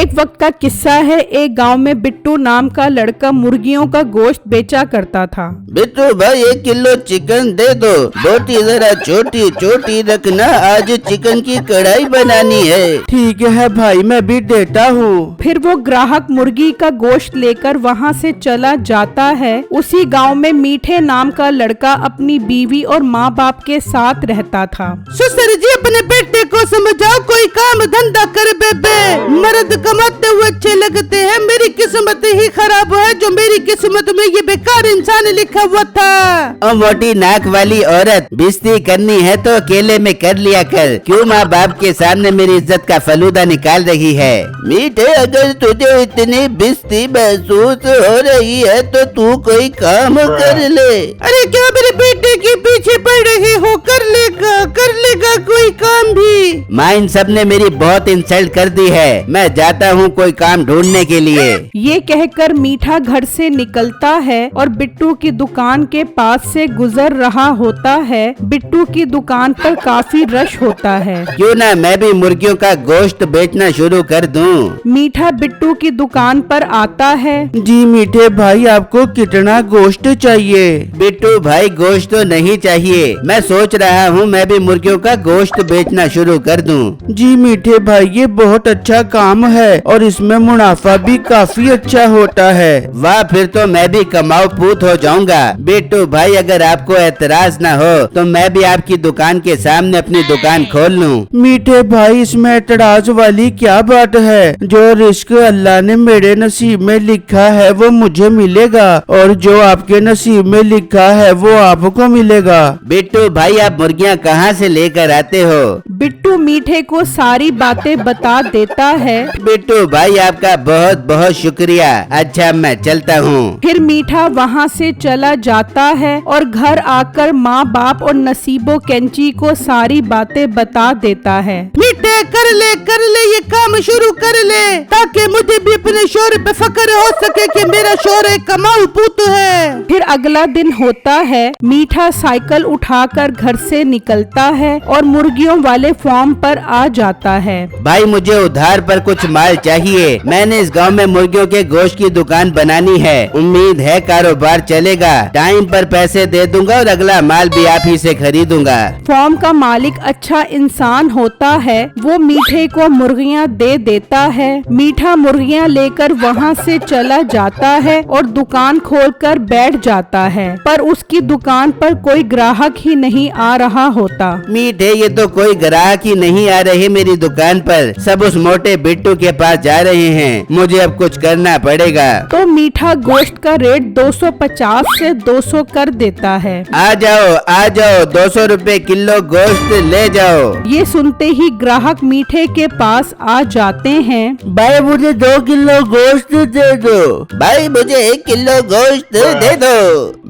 एक वक्त का किस्सा है। एक गांव में बिट्टू नाम का लड़का मुर्गियों का गोश्त बेचा करता था। बिट्टू भाई 1 किलो चिकन दे दो, बोटी जरा छोटी छोटी रखना, आज चिकन की कढ़ाई बनानी है। ठीक है भाई, मैं भी देता हूँ। फिर वो ग्राहक मुर्गी का गोश्त लेकर वहाँ से चला जाता है। उसी गांव में मीठे नाम का लड़का अपनी बीवी और माँ बाप के साथ रहता था। ससुर जी अपने बेटे को समझाओ, कोई काम धंधा कर बेबे, मर्द कमाते हुए अच्छे लगते हैं, मेरी किस्मत ही खराब है जो मेरी किस्मत में ये बेकार इंसान लिखा हुआ था। और मोटी नाक वाली औरत, बिस्ती करनी है तो अकेले में कर लिया कर, क्यों माँ बाप के सामने मेरी इज्जत का फलूदा निकाल रही है। मीठे अगर तुझे इतनी बिस्ती महसूस हो रही है तो तू कोई काम कर ले। अरे क्या मेरे बेटे के पीछे पड़ रहे हो, कर लेगा कोई काम भी। माँ इन सब ने मेरी बहुत इंसल्ट कर दी है, मैं जाता हूँ कोई काम ढूंढने के लिए। ये कहकर मीठा घर से निकलता है और बिट्टू की दुकान के पास से गुजर रहा होता है। बिट्टू की दुकान पर काफी रश होता है। क्यों ना मैं भी मुर्गियों का गोश्त बेचना शुरू कर दूं। मीठा बिट्टू की दुकान पर आता है। जी मीठे भाई, आपको कितना गोश्त चाहिए? बिट्टू भाई गोश्त तो नहीं चाहिए, मैं सोच रहा हूँ मैं भी मुर्गियों का गोश्त बेचना शुरू कर दूं। जी मीठे भाई, ये बहुत अच्छा काम है और इसमें मुनाफा भी काफी अच्छा होता है। वाह, फिर तो मैं भी कमाऊ पूत हो जाऊंगा। बिट्टू भाई अगर आपको एतराज न हो तो मैं भी आपकी दुकान के सामने अपनी दुकान खोल लूं। मीठे भाई, इसमें एतराज वाली क्या बात है? जो रिस्क अल्लाह ने मेरे नसीब में लिखा है वो मुझे मिलेगा और जो आपके नसीब में लिखा है वो आपको मिलेगा। बिट्टू भाई, आप मुर्गियाँ कहाँ से लेकर आते हो? बिट्टू मीठे को सारी बातें बता देता है। बिट्टू भाई आपका बहुत बहुत शुक्रिया। अच्छा मैं चलता हूँ। फिर मीठा वहाँ से चला जाता है और घर आकर माँ बाप और नसीबो कैंची को सारी बातें बता देता है। मीठे कर ले ये काम शुरू कर ले, ताकि मुझे भी अपने शोहर पे फक्र हो सके कि मेरा शोहर एक कमाऊ पुत है। फिर अगला दिन होता है। मीठा साइकिल उठाकर घर से निकलता है और मुर्गियों वाले फार्म पर आ जाता है। भाई मुझे उधार पर कुछ माल चाहिए, मैंने इस गांव में मुर्गियों के गोश्त की दुकान बनानी है, उम्मीद है कारोबार चलेगा। टाइम पर पैसे दे दूंगा और अगला माल भी आप ही से खरीदूंगा। फार्म का मालिक अच्छा इंसान होता है, वो मीठे को मुर्गियाँ दे देता है। मीठा मुर्गियाँ लेकर वहाँ से चला जाता है और दुकान खोलकर बैठ जाता है, पर उसकी दुकान पर कोई ग्राहक ही नहीं आ रहा होता। मीठे, ये तो कोई ग्राहक ही नहीं आ रहे मेरी दुकान पर, सब उस मोटे बिट्टू के पास जा रहे हैं, मुझे अब कुछ करना पड़ेगा। तो मीठा गोश्त का रेट 250 से 200 कर देता है। आ जाओ 200 रुपए किलो गोश्त ले जाओ। ये सुनते ही ग्राहक मीठे के पास आ जाते हैं। भाई मुझे 2 किलो गोश्त दे दो। भाई मुझे 1 किलो गोश्त दे दो।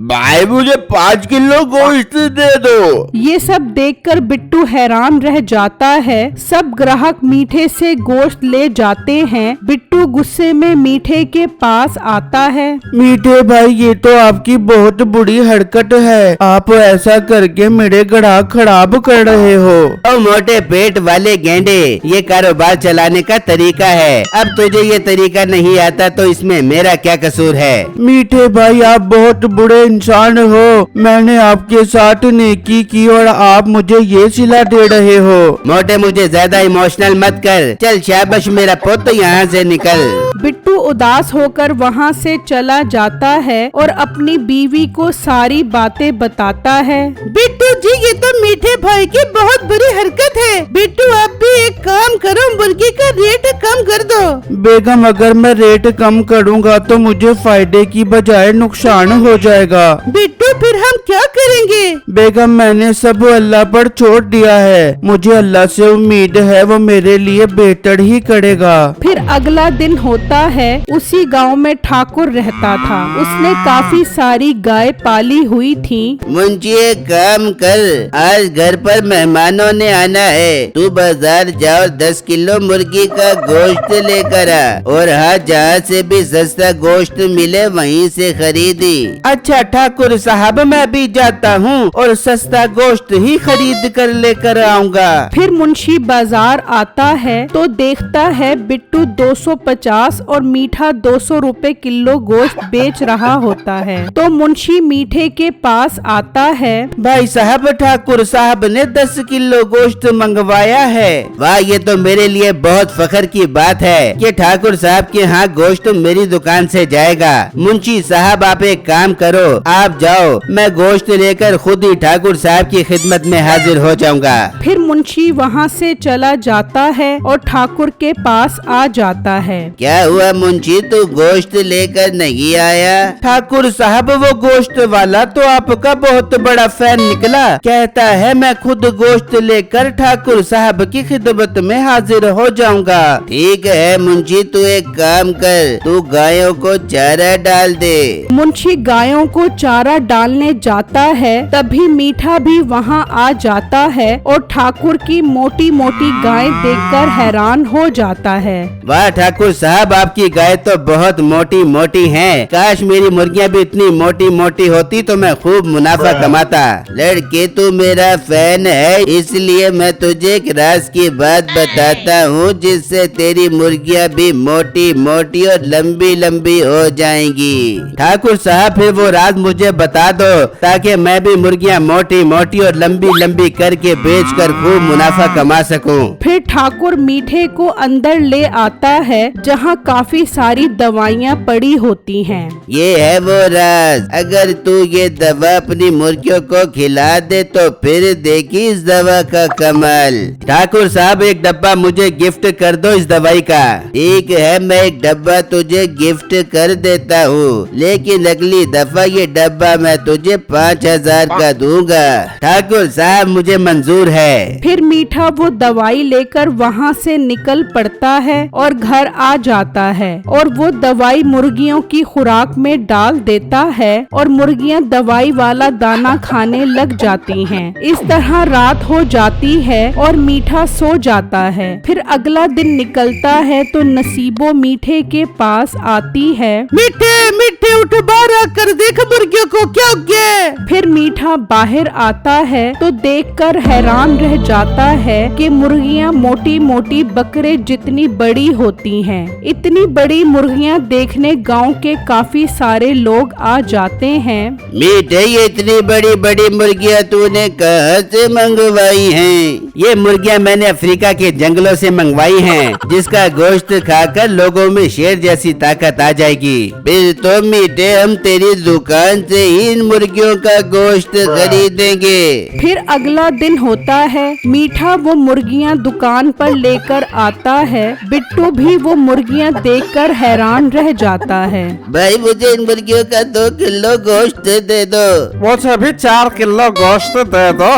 भाई मुझे 5 किलो गोश्त दे दो। ये सब देखकर बिट्टू हैरान रह जाता है। सब ग्राहक मीठे से गोश्त ले जाते हैं। बिट्टू गुस्से में मीठे के पास आता है। मीठे भाई, ये तो आपकी बहुत बुरी हरकत है, आप ऐसा करके मेरे ग्राहक खराब कर रहे हो। और मोटे पेट वाले गेंडे, ये कारोबार चलाने का तरीका है, अब तुझे ये तरीका नहीं आता तो इसमें मेरा क्या कसूर है? मीठे भाई, आप बहुत बुरे इंसान हो, मैंने आपके साथ नेकी की और आप मुझे ये सिला दे रहे हो। मोटे मुझे ज्यादा इमोशनल मत कर, चल शाबाश मेरा पुत, यहाँ से निकल। बिट्टू उदास होकर वहाँ से चला जाता है और अपनी बीवी को सारी बातें बताता है। बिट्टू जी, ये तो मीठे भाई की बहुत बुरी हरकत है। बिट्टू आप भी एक काम करो, मुर्गी का रेट कम कर दो। बेगम, अगर मैं रेट कम करूँगा तो मुझे फायदे की बजाय नुकसान हो जाएगा। बिट्टू फिर हम क्या करेंगे? बेगम, मैंने सब अल्लाह पर छोड़ दिया है, मुझे अल्लाह से उम्मीद है वो मेरे लिए बेहतर ही करेगा। फिर अगला दिन होता है। उसी गांव में ठाकुर रहता था। उसने काफी सारी गाय पाली हुई थी। मुंशी एक काम कर, आज घर पर मेहमानों ने आना है, तू बाजार जाओ 10 किलो मुर्गी का गोश्त गोश्त लेकर आ, और हाँ जहाँ से भी सस्ता गोश्त मिले वहीं से खरीदी। अच्छा ठाकुर साहब, मैं भी जाता हूँ और सस्ता गोश्त ही खरीद कर लेकर आऊँगा। फिर मुंशी बाजार आता है तो देखता है बिट्टू 250 और मीठा 200 रुपए किलो गोश्त बेच रहा होता है। तो मुंशी मीठे के पास आता है। भाई साहब, ठाकुर साहब ने 10 किलो गोश्त मंगवाया है। वाह, ये तो मेरे लिए बहुत फख्र की बात है कि ठाकुर साहब के यहाँ गोश्त मेरी दुकान से जाएगा। मुंशी साहब आप एक काम करो, आप जाओ, मैं गोश्त लेकर खुद ही ठाकुर साहब की खिदमत में हाजिर हो जाऊंगा। फिर मुंशी वहाँ से चला जाता है और ठाकुर के पास आ जाता है। क्या हुआ मुंशी, तू गोश्त लेकर नहीं आया? ठाकुर साहब, वो गोश्त वाला तो आपका बहुत बड़ा फैन निकला, कहता है मैं खुद गोश्त लेकर ठाकुर साहब की खिदमत में हाजिर हो जाऊंगा। ठीक है मुंशी, तू एक काम कर, तू गायों को चारा डाल दे। मुंशी गायों को चारा डालने जाता है, तभी मीठा भी वहाँ आ जाता है और ठाकुर की मोटी मोटी गाय देखकर हैरान हो जाता है। वाह ठाकुर साहब, आपकी गाय तो बहुत मोटी मोटी हैं। काश मेरी मुर्गियाँ भी इतनी मोटी मोटी होती तो मैं खूब मुनाफा कमाता। लड़के, तू मेरा फैन है, इसलिए मैं तुझे एक राज की बात बताता हूँ जिससे तेरी मुर्गियाँ भी मोटी मोटी और लंबी लंबी हो जाएंगी। ठाकुर साहब, फिर वो राज मुझे बता दो ताकि मैं भी मुर्गियाँ मोटी मोटी और लंबी लंबी करके बेचकर खूब मुनाफा कमा सकूं। फिर ठाकुर मीठे को अंदर ले आता है जहाँ काफी सारी दवाइयाँ पड़ी होती हैं। ये है वो राज, अगर तू ये दवा अपनी मुर्गियों को खिला दे तो फिर देखी इस दवा का कमाल। ठाकुर साहब, एक डब्बा मुझे गिफ्ट कर दो इस दवाई का। ठीक है, मैं एक डब्बा तुझे गिफ्ट कर देता हूँ, लेकिन अगली दफा ये डब्बा मैं तुझे 5000 का दूंगा। ठाकुर साहब, मुझे मंजूर है। फिर मीठा वो दवाई लेकर वहाँ से निकल पड़ता है और घर आ जाता है और वो दवाई मुर्गियों की खुराक में डाल देता है और मुर्गियाँ दवाई वाला दाना खाने लग जाती हैं। इस तरह रात हो जाती है और मीठा सो जाता है। फिर अगला दिन निकलता है तो नसीबो मीठे के पास आती है। मीठे मीठे, उठ बाहर आकर देख मुर्गियों को क्या हो गया। फिर मीठा बाहर आता है तो देखकर हैरान रह जाता है कि मुर्गियाँ मोटी मोटी बकरे जितनी बड़ी होती हैं। इतनी बड़ी मुर्गियाँ देखने गांव के काफी सारे लोग आ जाते हैं। मीठे, ये इतनी बड़ी बड़ी मुर्गियाँ तूने कहाँ से मंगवाई हैं? ये मुर्गियाँ मैंने अफ्रीका के जंगलों से मंगवाई हैं, जिसका गोश्त खाकर लोगों में शेर जैसी ताकत आ जाएगी। फिर तो मीठे, हम तेरी दुकान से ही इन मुर्गियों का गोश्त खरीदेंगे। फिर अगला दिन होता है, मीठा वो मुर्गियाँ दुकान पर लेकर आता है। बिट्टू भी वो मुर्गियाँ देखकर हैरान रह जाता है। भाई, मुझे इन मुर्गियों का 2 किलो गोश्त दे दो। मुझे भी 4 किलो गोश्त दे दो।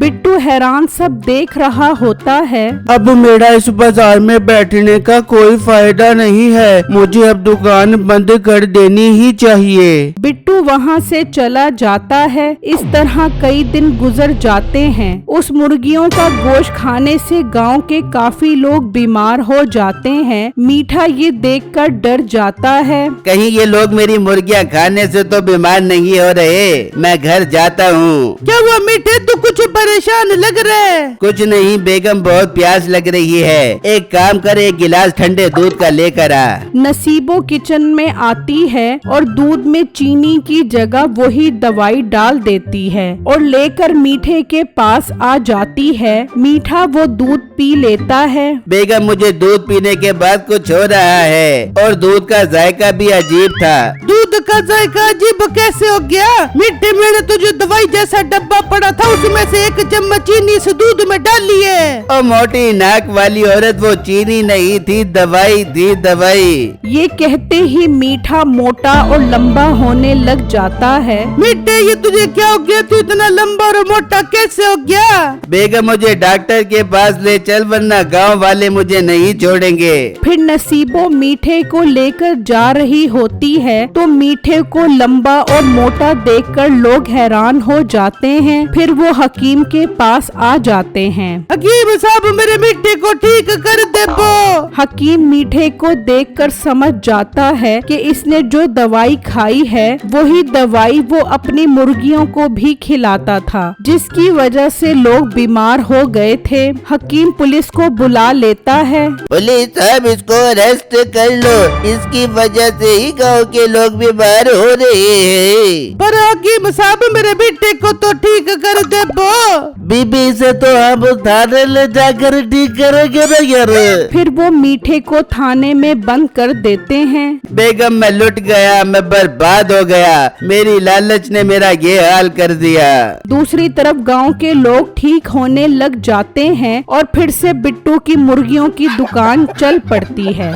बिट्टू हैरान सब देख रहा होता है। अब मेरा इस बाजार में बैठने का कोई फायदा नहीं है, मुझे अब दुकान बंद कर देनी ही चाहिए। बिट्टू वहाँ से चला जाता है। इस तरह कई दिन गुजर जाते हैं। उस मुर्गियों का गोश्त खाने से गांव के काफी लोग बीमार हो जाते हैं। मीठा ये देखकर डर जाता है। कहीं ये लोग मेरी मुर्गियाँ खाने से तो बीमार नहीं हो रहे। मैं घर जाता हूँ। क्या हुआ मीठे, तू कुछ परेशान लग रहा है? कुछ नहीं बेगम, बहुत प्यास लग रही है। एक काम कर, एक गिलास ठंडे दूध का लेकर आ। नसीबो किचन में आती है और दूध में चीनी की जगह वही दवाई डाल देती है और लेकर मीठे के पास आ जाती है। मीठा वो दूध पी लेता है। बेगम, मुझे दूध पीने के बाद कुछ हो रहा है और दूध का जायका भी अजीब था। दूध का जायका अजीब कैसे हो गया? मीठे, मैंने तो जो दवाई जैसा डब्बा पड़ा था उसमें से 1 चम्मच चीनी इस दूध में डाली है। और मोटी नाक वाली औरत, वो चीनी नहीं थी, दवाई थी, दवाई। ये कहते ही मीठा मोटा और लंबा होने लग जाता है। मीठे, ये तुझे क्या हो गया? तू इतना लंबा और मोटा कैसे हो गया? बेगम, मुझे डॉक्टर के पास ले चल, वरना गांव वाले मुझे नहीं छोड़ेंगे। फिर नसीबो मीठे को लेकर जा रही होती है तो मीठे को लंबा और मोटा देखकर लोग हैरान हो जाते हैं। फिर वो हकीम के पास आ जाते हैं। हकीम साहब मेरे मीठे को ठीक कर दे वो। हकीम मीठे को देखकर समझ जाता है कि इसने जो दवाई खाई है वही दवाई वो अपनी मुर्गियों को भी खिलाता था, जिसकी वजह से लोग बीमार हो गए थे। हकीम पुलिस को बुला लेता है। पुलिस साहब इसको अरेस्ट कर लो, इसकी वजह से ही गांव के लोग बीमार हो रहे हैं। पर हकीम साहब मेरे बेटे को तो ठीक कर दे वो। बीबी से तो हम थाने ले जाकर ठीक करेंगे ना यार। फिर वो मीठे को थाने में बंद कर देते हैं। बेगम मैं लुट गया, मैं बर्बाद हो गया, मेरी लालच ने मेरा ये हाल कर दिया। दूसरी तरफ गांव के लोग ठीक होने लग जाते हैं और फिर से बिट्टू की मुर्गियों की दुकान चल पड़ती है।